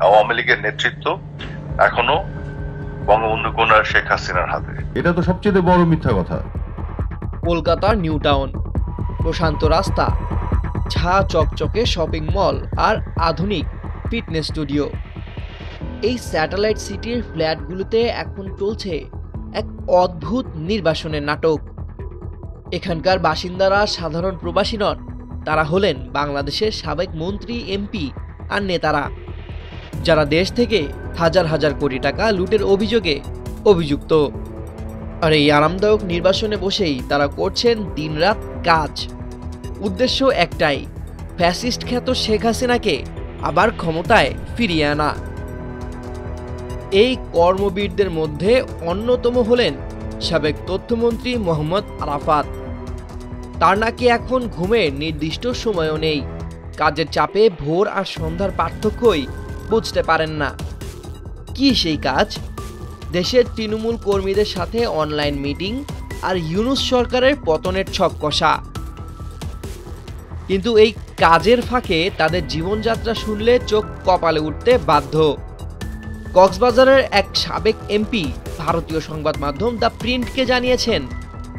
আওয়ামী লীগের নেতৃত্ব এখনো বঙ্গবন্ধু কন্যা শেখ হাসিনার হাতে। এটা তো সবচেয়ে বড় মিথ্যা কথা। কলকাতার নিউ টাউন, প্রশান্ত রাস্তা, ঝা চকচকে শপিং মল আর আধুনিক ফিটনেস স্টুডিও। এই স্যাটেলাইট সিটির ফ্ল্যাটগুলোতে এখন চলছে এক অদ্ভুত নির্বাসনের নাটক। এখানকার বাসিন্দারা সাধারণ প্রবাসী নন, তারা হলেন বাংলাদেশের সাবেক মন্ত্রী, এমপি আর নেতারা, যারা দেশ থেকে হাজার হাজার কোটি টাকা লুটের অভিযোগে অভিযুক্ত। আর এই আরামদায়ক নির্বাসনে বসেই তারা করছেন দিনরাত কাজ। উদ্দেশ্য একটাই, ফ্যাসিস্ট খ্যাত শেখ হাসিনাকে আবার ক্ষমতায় ফিরিয়ে আনা। এই কর্মবীরদের মধ্যে অন্যতম হলেন সাবেক তথ্যমন্ত্রী মোহাম্মদ আরাফাত। তার নাকি এখন ঘুমের নির্দিষ্ট সময়ও নেই, কাজের চাপে ভোর আর সন্ধ্যার পার্থক্যই বুঝতে পারেন না। কি সেই কাজ? দেশের তৃণমূল কর্মীদের সাথে অনলাইন মিটিং আর ইউনূস সরকারের পতনের ছক কষা। কিন্তু এই কাজের ফাঁকে তাদের জীবনযাত্রা শুনলে চোখ কপালে উঠতে বাধ্য। কক্সবাজারের এক সাবেক এমপি ভারতীয় সংবাদ মাধ্যম দ্য প্রিন্টকে জানিয়েছেন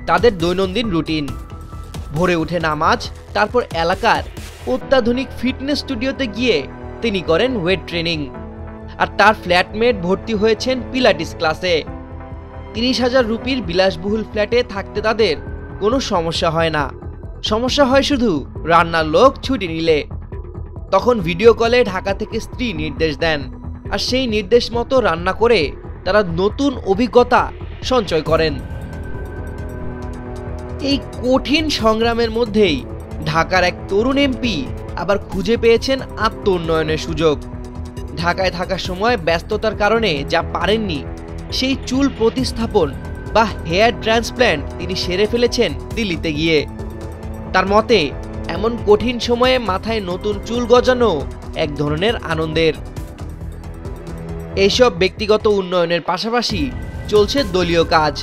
তাদের দৈনন্দিন রুটিন। ভোরে উঠে নামাজ, তারপর এলাকার অত্যাধুনিক ফিটনেস স্টুডিওতে গিয়ে তিনি করেন ওয়েট ট্রেনিং। আর তার ফ্ল্যাটমেট ভর্তি হয়েছেন পিলাটিস ক্লাসে। 30,000 রুপির বিলাসবহুল ফ্ল্যাটে থাকতে তাদের কোনো সমস্যা হয় না। সমস্যা হয় শুধু রান্নার লোক ছুটি নিলে। তখন ভিডিও কলে ঢাকা থেকে স্ত্রী নির্দেশ দেন, আর সেই নির্দেশ মতো রান্না করে তারা নতুন অভিজ্ঞতা সঞ্চয় করেন। এই কঠিন সংগ্রামের মধ্যেই ঢাকার এক তরুণ এমপি আবার খুঁজে পেয়েছেন আত্ম উন্নয়নের সুযোগ। ঢাকায় থাকার সময় ব্যস্ততার কারণে যা পারেননি, সেই চুল প্রতিস্থাপন বা হেয়ার ট্রান্সপ্ল্যান্ট তিনি সেরে ফেলেছেন দিল্লিতে গিয়ে। তার মতে এমন কঠিন সময়ে মাথায় নতুন চুল গজানো এক ধরনের আনন্দের। এইসব ব্যক্তিগত উন্নয়নের পাশাপাশি চলছে দলীয় কাজ।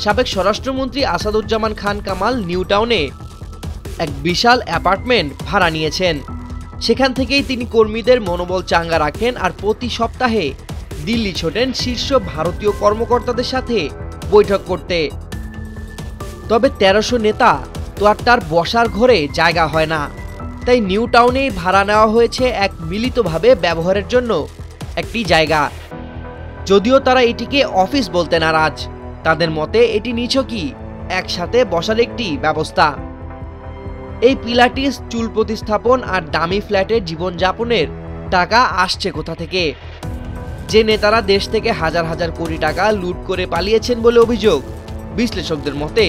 সাবেক স্বরাষ্ট্রমন্ত্রী আসাদুজ্জামান খান কামাল নিউ টাউনে এক বিশাল অ্যাপার্টমেন্ট ভাড়া নিয়েছেন। সেখান থেকেই তিনি কর্মীদের মনোবল চাঙ্গা রাখেন আর প্রতি সপ্তাহে দিল্লি ছোটেন শীর্ষ ভারতীয় কর্মকর্তাদের সাথে বৈঠক করতে। তবে 1300 নেতা তো আর তার বসার ঘরে জায়গা হয় না, তাই নিউ টাউনেই ভাড়া নেওয়া হয়েছে এক মিলিতভাবে ব্যবহারের জন্য একটি জায়গা। যদিও তারা এটিকে অফিস বলতে নারাজ, তাদের মতে এটি নিছকই একসাথে বসার একটি ব্যবস্থা। এই পিলাটিস, চুল প্রতিস্থাপন আর দামি ফ্ল্যাটের জীবনযাপনের টাকা আসছে কোথা থেকে? যে নেতারা দেশ থেকে হাজার হাজার কোটি টাকা লুট করে পালিয়েছেন বলে অভিযোগ, বিশ্লেষকদের মতে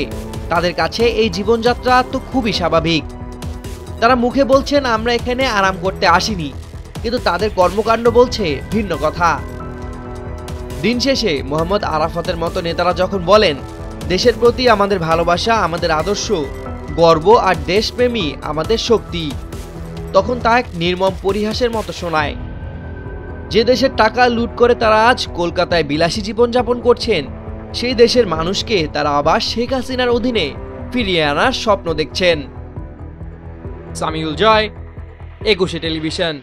তাদের কাছে এই জীবনযাত্রা তো খুবই স্বাভাবিক। তারা মুখে বলছেন আমরা এখানে আরাম করতে আসিনি, কিন্তু তাদের কর্মকাণ্ড বলছে ভিন্ন কথা। দিন শেষে মোহাম্মদ আরাফাতের মতো নেতারা যখন বলেন দেশের প্রতি আমাদের ভালোবাসা আমাদের আদর্শ, গর্ব আর দেশপ্রেমী আমাদের শক্তি, তখন তা এক নির্মম পরিহাসের মতো শোনায়। যে দেশের টাকা লুট করে তারা আজ কলকাতায় বিলাসী জীবনযাপন করছেন, সেই দেশের মানুষকে তারা আবার শেখ হাসিনার অধীনে ফিরিয়ে আনার স্বপ্ন দেখছেন। সামিউল জয়, 21 টেলিভিশন।